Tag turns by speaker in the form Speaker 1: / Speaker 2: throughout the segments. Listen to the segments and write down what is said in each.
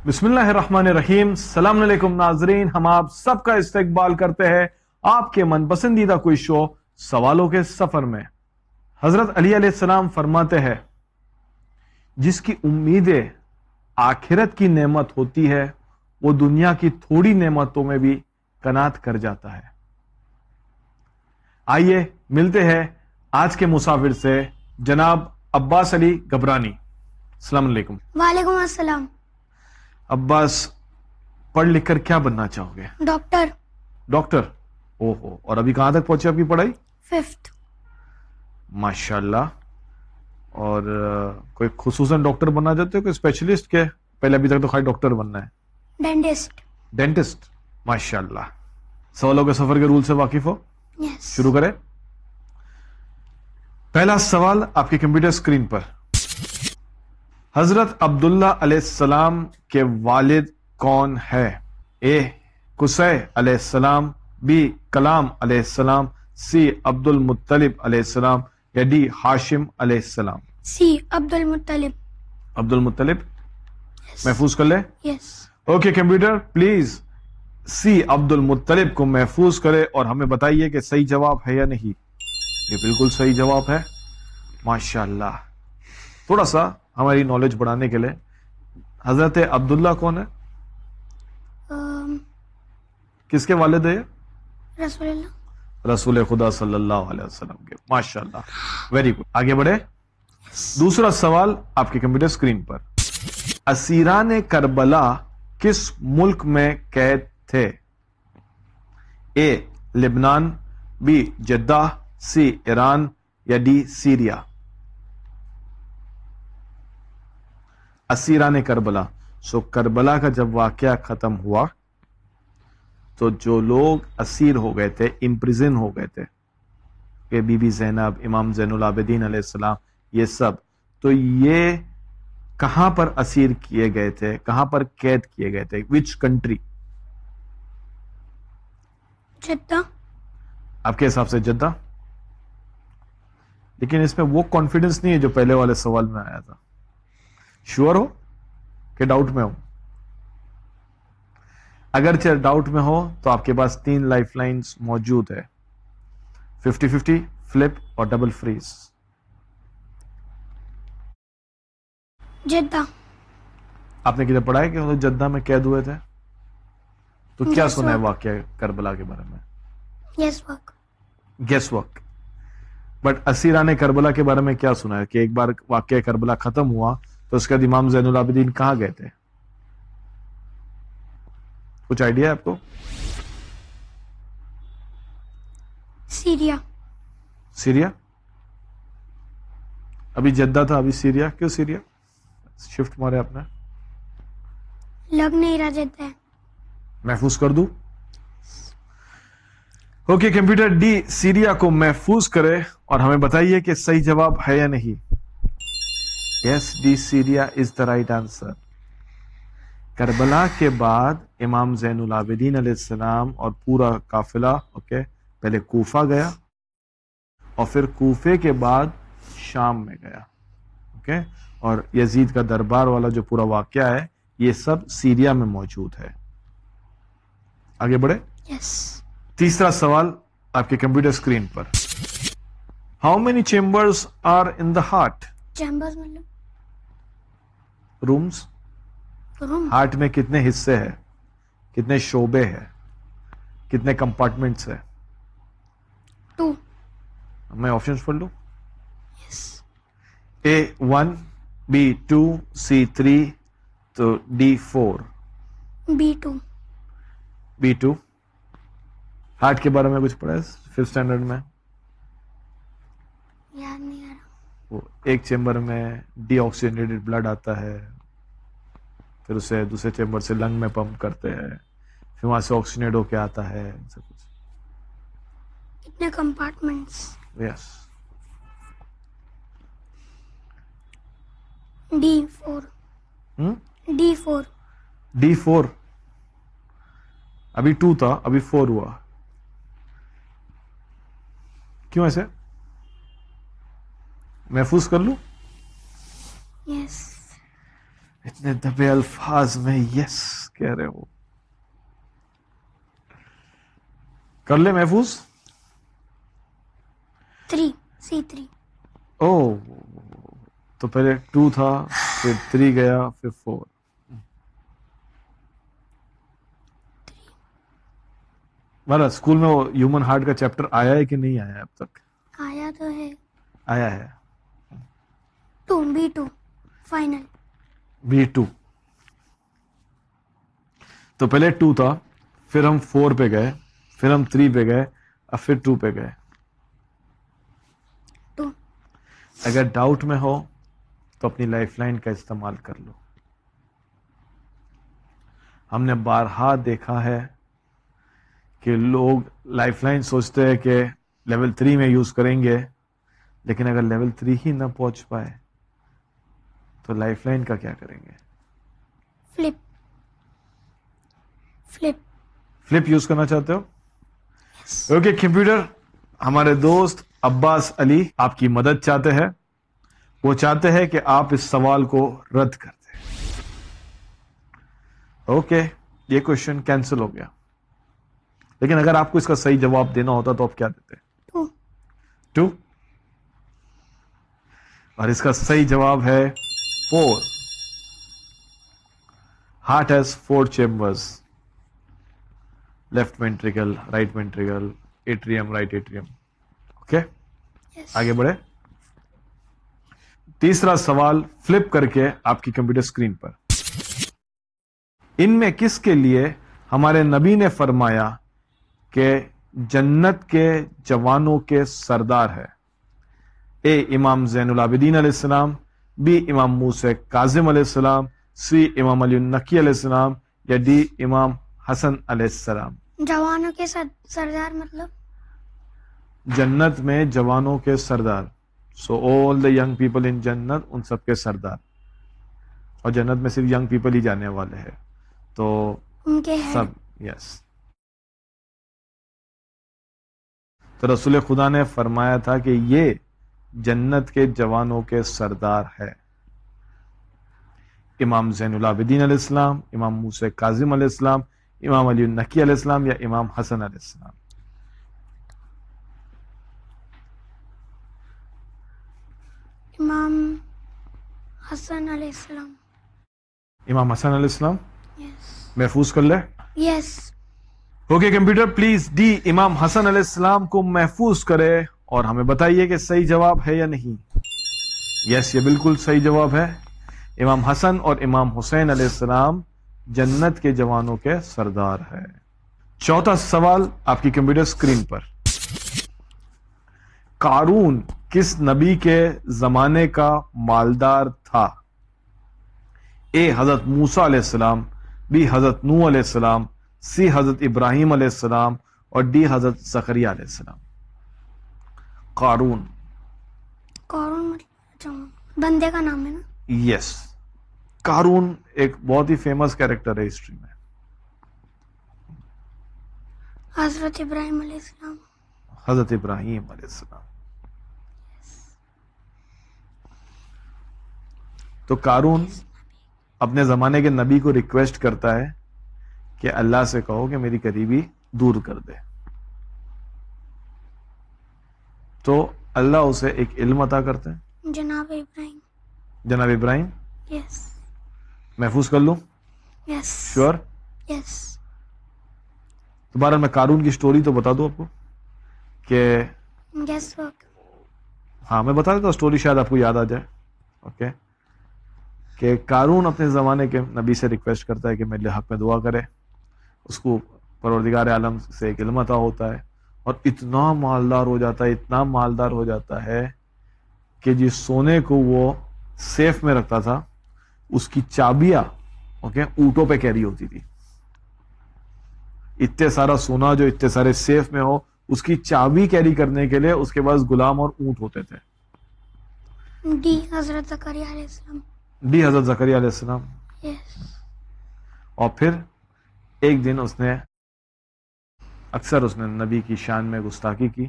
Speaker 1: بسم اللہ الرحمن الرحیم. السلام علیکم ناظرین, ہم آپ سب کا استقبال کرتے ہیں آپ کے من پسندیدہ کوئی شو سوالوں کے سفر میں. حضرت علی علیہ السلام فرماتے ہیں جس کی امیدیں آخرت کی نعمت ہوتی ہے وہ دنیا کی تھوڑی نعمتوں میں بھی قناعت کر جاتا ہے. آئیے ملتے ہیں آج کے مسافر سے, جناب عباس علی گبرانی. السلام علیکم.
Speaker 2: وعلیکم السلام.
Speaker 1: عباس, پڑھ لکھ کر کیا بننا چاہو گے؟
Speaker 2: ڈاکٹر.
Speaker 1: ڈاکٹر؟ اوہو, اور ابھی کہاں تک پہنچے آپ کی پڑھائی؟
Speaker 2: 5th.
Speaker 1: ماشاءاللہ. اور کوئی خصوصاً ڈاکٹر بننا چاہتے ہو, کوئی اسپیشلسٹ کے؟ پہلے ابھی تک تو خالی ڈاکٹر بننا ہے.
Speaker 2: ڈینٹسٹ.
Speaker 1: ڈینٹسٹ, ماشاءاللہ. سوالوں کے سفر کے رول سے واقف ہو؟
Speaker 2: یس.
Speaker 1: شروع کریں. پہلا سوال آپ کی کمپیوٹر اسکرین پر. حضرت عبداللہ علیہ السلام کے والد کون ہے؟ اے قصی علیہ السلام, بی کلام علیہ السلام, سی عبد المطلب علیہ السلام, یا ڈی ہاشم علیہ السلام؟
Speaker 2: سی عبد المطلب.
Speaker 1: عبد المطلب محفوظ کر لے.
Speaker 2: یس.
Speaker 1: اوکے کمپیوٹر, پلیز سی عبد المطلب کو محفوظ کرے اور ہمیں بتائیے کہ صحیح جواب ہے یا نہیں. یہ بالکل صحیح جواب ہے, ماشاءاللہ. تھوڑا سا ہماری نالج بڑھانے کے لیے, حضرت عبداللہ کون ہے؟ کس کے والد ہے؟
Speaker 2: رسول اللہ.
Speaker 1: رسول خدا صلی اللہ علیہ وسلم کے. ماشاءاللہ, ویری گڈ. آگے بڑھے. دوسرا سوال آپ کے کمپیوٹر اسکرین پر. اسیران کربلا کس ملک میں قید تھے؟ اے لبنان, بی جدہ, سی ایران, یا ڈی سیریا؟ اسیران کربلا, سو کربلا کا جب واقعہ ختم ہوا تو جو لوگ اسیر ہو گئے تھے, امپریزن ہو گئے تھے, کہ بی بی زینب, امام زین العابدین علیہ السلام, یہ سب, تو یہ کہاں پر اسیر کیے گئے تھے, کہاں پر قید کیے گئے تھے؟ Which country?
Speaker 2: جدہ.
Speaker 1: آپ کے حساب سے جدہ, لیکن اس میں وہ کانفیڈنس نہیں ہے جو پہلے والے سوال میں آیا تھا. شیور ہو کہ ڈاؤٹ میں ہو؟ اگرچہ ڈاؤٹ میں ہو تو آپ کے پاس 3 لائف لائنز موجود ہے, 50-50, فلپ اور ڈبل فریز.
Speaker 2: جدہ.
Speaker 1: آپ نے کدھر پڑھا ہے کہ وہ جدہ میں قید ہوئے تھے؟ تو کیا
Speaker 2: Guess
Speaker 1: سنا ہے
Speaker 2: work.
Speaker 1: واقعہ کربلا کے بارے میں؟
Speaker 2: Yes work.
Speaker 1: Guess work. But اسیران کربلا کے بارے میں کیا سنا ہے کہ ایک بار واقعہ کربلا ختم ہوا تو اس کے بعد امام زین العابدین کہاں گئے تھے؟ کچھ آئیڈیا ہے آپ کو؟
Speaker 2: سیریا.
Speaker 1: سیریا. ابھی جدہ تھا, ابھی سیریا. کیوں سیریا شفٹ مارے آپ نے؟
Speaker 2: لگ نہیں رہا جدہ ہے.
Speaker 1: محفوظ کر دوں؟ اوکے کمپیوٹر, ڈی سیریا کو محفوظ کرے اور ہمیں بتائیے کہ صحیح جواب ہے یا نہیں. Yes, D Syria is the right answer. Karbala کے بعد امام زین العابدین علیہ السلام اور پورا قافلہ پہلے کوفہ گیا اور پھر کوفے کے بعد شام میں گیا. اور یزید کا دربار والا جو پورا واقعہ ہے یہ سب سیریا میں موجود ہے. آگے بڑھے.
Speaker 2: یس.
Speaker 1: تیسرا سوال آپ کے کمپیوٹر اسکرین پر. How many chambers are in the heart?
Speaker 2: Chambers مطلب
Speaker 1: رومز.
Speaker 2: روم.
Speaker 1: ہارٹ میں کتنے حصے ہیں, کتنے شعبے ہیں, کتنے کمپارٹمنٹس ہیں؟
Speaker 2: 2.
Speaker 1: میں آپشنز پڑھ لوں.
Speaker 2: یس.
Speaker 1: اے 1, بی 2, سی 3, تو ڈی 4.
Speaker 2: B2.
Speaker 1: B2. ہارٹ کے بارے میں کچھ پڑھا ہے 5th اسٹینڈرڈ میں؟
Speaker 2: یاد نہیں آ رہا.
Speaker 1: وہ ایک چیمبر میں ڈی آکسیجنیٹڈ بلڈ آتا ہے, پھر اسے دوسرے چیمبر سے لنگ میں پمپ کرتے ہیں, پھر وہاں سے آکسیجنیٹ ہو کے آتا ہے, سب کچھ.
Speaker 2: کتنے کمپارٹمنٹس؟
Speaker 1: یس.
Speaker 2: D4. D4.
Speaker 1: ڈی 4. ابھی 2 تھا, ابھی 4 ہوا. کیوں ایسے؟ محفوظ کر لوں؟
Speaker 2: یس.
Speaker 1: اتنے دبے الفاظ میں یس کہہ رہے ہو. کر لے محفوظ.
Speaker 2: 3. C3.
Speaker 1: او تو پہلے 2 تھا، پھر 3 گیا، پھر 4. مطلب اسکول میں وہ ہیومن ہارٹ کا چیپٹر آیا ہے کہ نہیں آیا اب تک؟
Speaker 2: آیا تو ہے.
Speaker 1: آیا ہے.
Speaker 2: 2. B2. Final.
Speaker 1: B2. تو پہلے 2 تھا، پھر ہم 4 پہ گئے، پھر ہم 3 پہ گئے، اب پھر 2 پہ گئے.
Speaker 2: 2.
Speaker 1: اگر ڈاؤٹ میں ہو تو اپنی لائف لائن کا استعمال کر لو. ہم نے بارہا دیکھا ہے کہ لوگ لائف لائن سوچتے ہیں کہ لیول 3 میں یوز کریں گے، لیکن اگر لیول 3 ہی نہ پہنچ پائے تو لائف لائن کا کیا کریں گے؟
Speaker 2: Flip. Flip.
Speaker 1: فلپ یوز کرنا چاہتے ہو؟
Speaker 2: Yes.
Speaker 1: اوکے کمپیوٹر، ہمارے دوست عباس علی آپ کی مدد چاہتے ہیں. وہ چاہتے ہیں کہ آپ اس سوال کو رد کر دیں. اوکے یہ کوشچن کینسل ہو گیا، لیکن اگر آپ کو اس کا صحیح جواب دینا ہوتا تو آپ کیا دیتے؟
Speaker 2: 2.
Speaker 1: 2. اور اس کا صحیح جواب ہے 4. Heart has 4 chambers, left ventricle, right ventricle, atrium, right atrium. Okay
Speaker 2: Yes.
Speaker 1: آگے بڑھے. تیسرا سوال فلپ کر کے آپ کی کمپیوٹر اسکرین پر. ان میں کس کے لیے ہمارے نبی نے فرمایا کہ جنت کے جوانوں کے سردار ہے؟ اے امام زین العابدین علیہ السلام، بی امام موسیٰ کاظم علیہ السلام، سی امام علی النقی علیہ السلام، یا ڈی امام حسن علیہ السلام.
Speaker 2: جوانوں کے سردار مطلب
Speaker 1: جنت میں جوانوں کے سردار، سو آل دا ینگ پیپل ان جنت، ان سب کے سردار. اور جنت میں صرف ینگ پیپل ہی جانے والے ہیں، تو
Speaker 2: ان کے
Speaker 1: سب
Speaker 2: head.
Speaker 1: یس. تو رسول خدا نے فرمایا تھا کہ یہ جنت کے جوانوں کے سردار ہے. امام زین العابدین علیہ السلام، امام موسیٰ کاظم علیہ السلام، امام علی النقی علیہ السلام، یا امام حسن علیہ السلام.
Speaker 2: امام حسن علیہ السلام.
Speaker 1: امام حسن علیہ السلام
Speaker 2: Yes.
Speaker 1: محفوظ کر لے.
Speaker 2: Yes.
Speaker 1: Okay computer please D امام حسن علیہ السلام کو محفوظ کرے اور ہمیں بتائیے کہ صحیح جواب ہے یا نہیں. یس یہ بالکل صحیح جواب ہے. امام حسن اور امام حسین علیہ السلام جنت کے جوانوں کے سردار ہے. چوتھا سوال آپ کی کمپیوٹر اسکرین پر. قارون کس نبی کے زمانے کا مالدار تھا؟ اے حضرت موسیٰ علیہ السلام، بی حضرت نوح علیہ السلام، سی حضرت ابراہیم علیہ السلام، اور ڈی حضرت زکریا علیہ السلام. قارون
Speaker 2: قارون مطلب اچھا بندے کا نام ہے نا.
Speaker 1: یس قارون ایک بہت ہی فیمس کیریکٹر ہے ہسٹری میں.
Speaker 2: حضرت ابراہیم علیہ السلام.
Speaker 1: حضرت ابراہیم علیہ السلام. تو قارون اپنے زمانے کے نبی کو ریکویسٹ کرتا ہے کہ اللہ سے کہو کہ میری غریبی دور کر دے. تو اللہ اسے ایک علم عطا کرتے ہیں.
Speaker 2: جناب ابراہیم.
Speaker 1: جناب ابراہیم
Speaker 2: یس.
Speaker 1: محفوظ کر لوں؟
Speaker 2: یس.
Speaker 1: شیور.
Speaker 2: یس.
Speaker 1: دوبارہ میں قارون کی سٹوری تو بتا دوں آپ کو کہ
Speaker 2: گیس ورک.
Speaker 1: ہاں میں بتا دیتا ہوں سٹوری، شاید آپ کو یاد آ جائے. اوکے کہ قارون اپنے زمانے کے نبی سے ریکویسٹ کرتا ہے کہ میرے حق میں دعا کرے. اس کو پروردگار عالم سے ایک علم عطا ہوتا ہے اور اتنا مالدار ہو جاتا ہے، اتنا مالدار ہو جاتا ہے کہ جس سونے کو وہ سیف میں رکھتا تھا اس کی چابیاں اونٹوں پہ کیری ہوتی تھی. اتنے سارا سونا جو اتنے سارے سیف میں ہو، اس کی چابی کیری کرنے کے لیے اس کے پاس غلام اور اونٹ ہوتے تھے.
Speaker 2: ڈی حضرت زکریا علیہ السلام.
Speaker 1: ڈی حضرت زکریا علیہ السلام.
Speaker 2: یس.
Speaker 1: اور پھر ایک دن اس نے نبی کی شان میں گستاخی کی،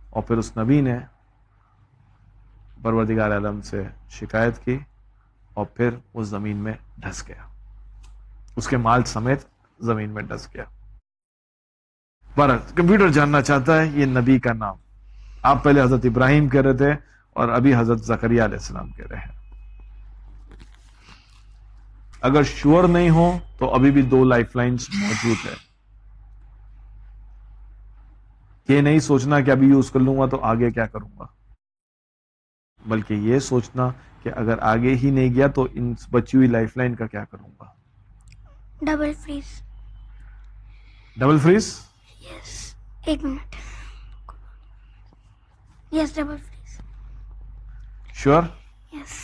Speaker 1: اور پھر اس نبی نے پروردگار عالم سے شکایت کی اور پھر وہ زمین میں ڈھس گیا, اس کے مال سمیت زمین میں ڈھس گیا. پر کمپیوٹر جاننا چاہتا ہے یہ نبی کا نام. آپ پہلے حضرت ابراہیم کہہ رہے تھے اور ابھی حضرت زکریا علیہ السلام کہہ رہے ہیں. اگر شور نہیں ہو تو ابھی بھی 2 لائف لائنز موجود ہے. یہ نہیں سوچنا کہ ابھی یوز کر لوں گا تو آگے کیا کروں گا, بلکہ یہ سوچنا کہ اگر آگے ہی نہیں گیا تو ان بچی ہوئی لائف لائن کا کیا کروں گا.
Speaker 2: Double freeze.
Speaker 1: Double freeze.
Speaker 2: Yes, 1 minute. Yes, double freeze.
Speaker 1: Sure.
Speaker 2: Yes.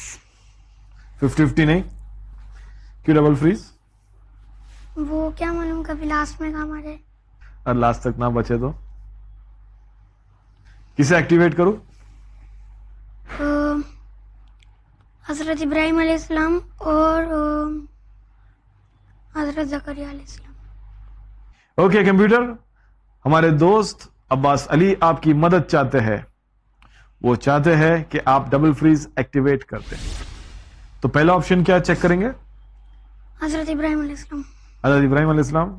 Speaker 1: 50-50 نہیں, کیوں ڈبل فریز؟
Speaker 2: وہ کیا معلوم کبھی لاسٹ میں کام آ جائے.
Speaker 1: اور لاسٹ تک نہ بچے تو کسے ایکٹیویٹ کروں؟
Speaker 2: حضرت ابراہیم علیہ السلام اور حضرت زکریا علیہ السلام.
Speaker 1: اوکے کمپیوٹر, ہمارے دوست عباس علی آپ کی مدد چاہتے ہیں. وہ چاہتے ہیں کہ آپ ڈبل فریز ایکٹیویٹ کرتے ہیں. تو پہلا آپشن کیا چیک کریں گے؟
Speaker 2: حضرت ابراہیم علیہ السلام.
Speaker 1: حضرت ابراہیم علیہ السلام.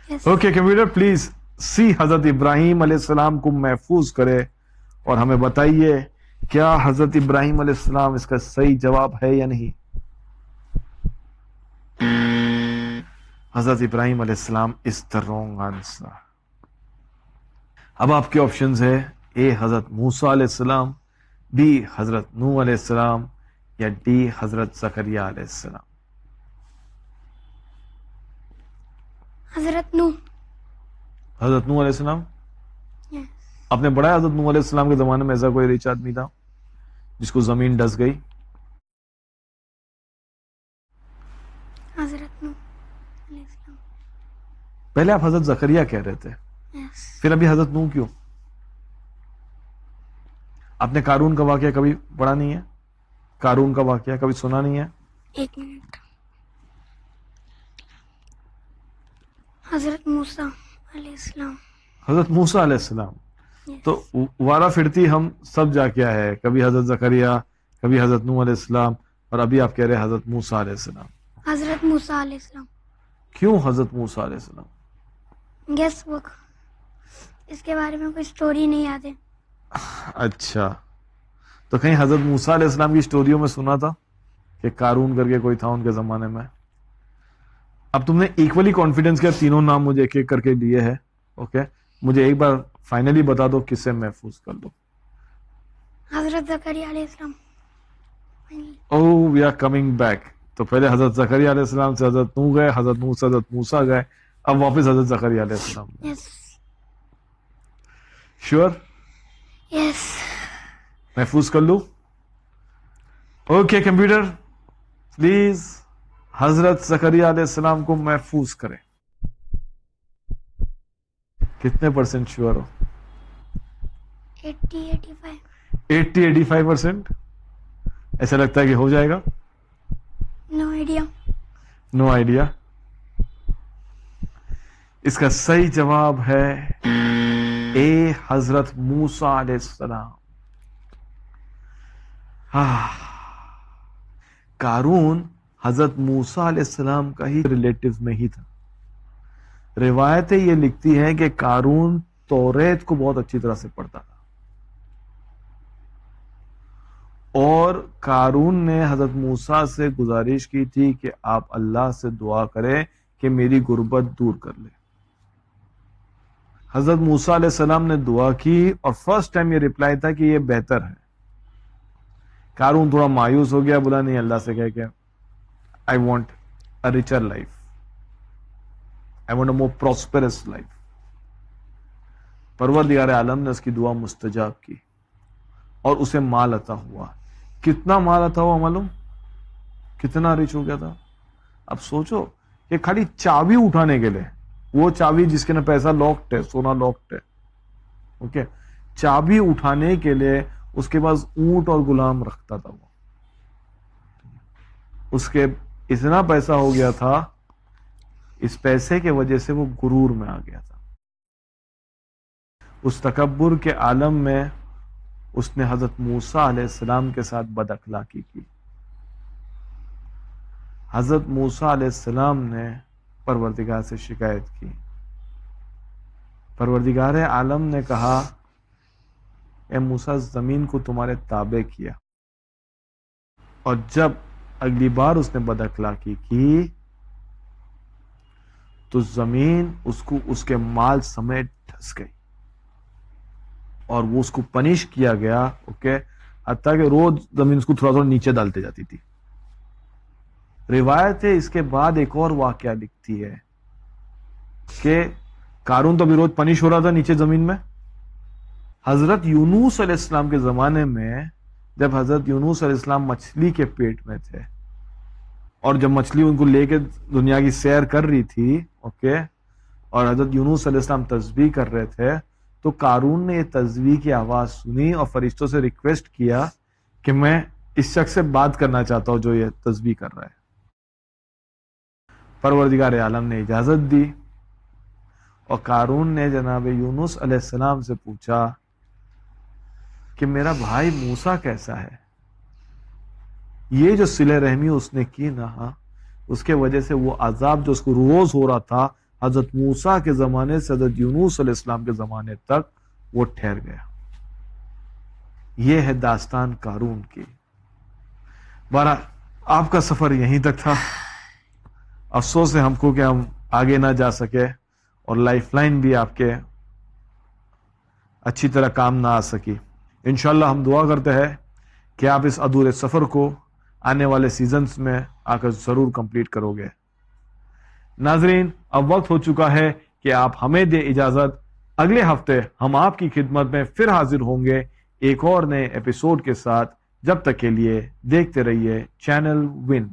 Speaker 2: Yes.
Speaker 1: اوکے کمپیوٹر پلیز سی حضرت ابراہیم علیہ السلام کو محفوظ کرے اور ہمیں بتائیے کیا حضرت ابراہیم علیہ السلام اس کا صحیح جواب ہے یا نہیں. حضرت ابراہیم علیہ السلام از دا رانگ آنسر. اب آپ کے آپشنز ہے اے حضرت موسیٰ علیہ السلام, بی حضرت نوح علیہ السلام, یا ڈی حضرت زکریا علیہ السلام.
Speaker 2: حضرت نوح.
Speaker 1: حضرت نوح علیہ السلام.
Speaker 2: Yes.
Speaker 1: آپ نے پڑھا ہے حضرت نوح علیہ السلام کے زمانے میں ایسا کوئی ریچ آدمی تھا جس کو زمین ڈس گئی؟
Speaker 2: حضرت نوح علیہ السلام.
Speaker 1: پہلے آپ حضرت زکریا کہہ رہے تھے,
Speaker 2: Yes.
Speaker 1: پھر ابھی حضرت نوح کیوں؟ آپ نے قارون کا واقعہ کبھی پڑھا نہیں ہے؟ قارون کا واقعہ کبھی سنا نہیں ہے؟
Speaker 2: 1 منٹ. حضرت موسیٰ علیہ السلام.
Speaker 1: حضرت موسیٰ علیہ السلام.
Speaker 2: Yes.
Speaker 1: تو وارہ پھرتی ہم سب جا کے آئے ہیں, کبھی حضرت زکریا, کبھی حضرت نوح علیہ السلام, اور ابھی آپ کہہ رہے ہیں حضرت موسیٰ علیہ السلام.
Speaker 2: حضرت موسیٰ علیہ السلام.
Speaker 1: کیوں حضرت موسیٰ علیہ السلام؟
Speaker 2: گیس بک, اس کے بارے میں کوئی سٹوری نہیں یاد ہے.
Speaker 1: اچھا, تو کہیں حضرت موسیٰ علیہ السلام کی سٹوریوں میں سنا تھا کہ قارون کر کے کوئی تھا ان کے زمانے میں. اب تم نے ایکولی کانفیڈنس کے تینوں نام مجھے ایک ایک کر کے لیے ہیں. اوکے, مجھے ایک بار فائنلی بتا دو کسے محفوظ کر دو.
Speaker 2: حضرت زکریا علیہ السلام.
Speaker 1: او وی آر کمنگ بیک. تو پہلے حضرت زکریا علیہ السلام سے حضرت نوح گئے, حضرت نوح سے حضرت موسیٰ گئے, اب واپس حضرت زکریا علیہ السلام.
Speaker 2: یس.
Speaker 1: شیور؟
Speaker 2: یس.
Speaker 1: محفوظ کر لوں؟ اوکے کمپیوٹر پلیز حضرت زکریا علیہ السلام کو محفوظ کریں. کتنے % شیور ہو؟
Speaker 2: 80-85.
Speaker 1: 80-85%. ایسا لگتا ہے کہ ہو جائے گا؟
Speaker 2: No idea.
Speaker 1: No idea. اس کا صحیح جواب ہے اے حضرت موسیٰ علیہ السلام. قارون حضرت موسیٰ علیہ السلام کا ہی ریلیٹو میں ہی تھا. روایتیں یہ لکھتی ہیں کہ قارون توریت کو بہت اچھی طرح سے پڑھتا تھا, اور قارون نے حضرت موسیٰ سے گزارش کی تھی کہ آپ اللہ سے دعا کریں کہ میری غربت دور کر لے. حضرت موسیٰ علیہ السلام نے دعا کی اور فرسٹ ٹائم یہ ریپلائی تھا کہ یہ بہتر ہے. قارون تھوڑا مایوس ہو گیا, بولا نہیں اللہ سے کہہ کے I want a richer life. I want a more prosperous life. پروردگار عالم نے اس کی دعا مستجاب کی اور اسے مال عطا ہوا. کتنا مال عطا ہوا معلوم؟ کتنا ریچ ہو گیا تھا. اب سوچو کہ خالی چابی اٹھانے کے لیے, وہ چابی جس کے نا پیسہ لاکڈ ہے, سونا لاکڈ ہے, اوکے, چابی اٹھانے کے لیے اس کے پاس اونٹ اور غلام رکھتا تھا. وہ اس کے اتنا پیسہ ہو گیا تھا, اس پیسے کے وجہ سے وہ غرور میں آ گیا تھا. اس تکبر کے عالم میں اس نے حضرت موسیٰ علیہ السلام کے ساتھ بد اخلاقی کی. حضرت موسیٰ علیہ السلام نے پروردگار سے شکایت کی. پروردگار عالم نے کہا اے موسیٰ زمین کو تمہارے تابع کیا، اور جب اگلی بار اس نے بد اخلاقی کی تو زمین اس کو اس کے مال سمیت ڈھس گئی اور وہ اس کو پنش کیا گیا. اوکے، حتیٰ کہ روز زمین اس کو تھوڑا تھوڑا نیچے ڈالتے جاتی تھی. روایت ہے اس کے بعد ایک اور واقعہ لکھتی ہے کہ قارون تو بھی روز پنش ہو رہا تھا نیچے زمین میں. حضرت یونس علیہ السلام کے زمانے میں جب حضرت یونس علیہ السلام مچھلی کے پیٹ میں تھے اور جب مچھلی ان کو لے کے دنیا کی سیر کر رہی تھی، اوکے، اور حضرت یونس علیہ السلام تسبیح کر رہے تھے، تو قارون نے یہ تسبیح کی آواز سنی اور فرشتوں سے ریکویسٹ کیا کہ میں اس شخص سے بات کرنا چاہتا ہوں جو یہ تسبیح کر رہا ہے. پروردگار عالم نے اجازت دی اور قارون نے جناب یونس علیہ السلام سے پوچھا کہ میرا بھائی موسیٰ کیسا ہے. یہ جو صلہ رحمی اس نے کی نا، اس کے وجہ سے وہ عذاب جو اس کو روز ہو رہا تھا حضرت موسیٰ کے زمانے سے حضرت یونس علیہ السلام کے زمانے تک وہ ٹھہر گیا. یہ ہے داستان قارون کی. بہرحال آپ کا سفر یہیں تک تھا. افسوس ہے ہم کو کہ ہم آگے نہ جا سکے اور لائف لائن بھی آپ کے اچھی طرح کام نہ آ سکی. انشاءاللہ ہم دعا کرتے ہیں کہ آپ اس ادھورے سفر کو آنے والے سیزنز میں آ کر ضرور کمپلیٹ کرو گے. ناظرین، اب وقت ہو چکا ہے کہ آپ ہمیں دے اجازت. اگلے ہفتے ہم آپ کی خدمت میں پھر حاضر ہوں گے ایک اور نئے ایپیسوڈ کے ساتھ. جب تک کے لیے دیکھتے رہیے چینل ون.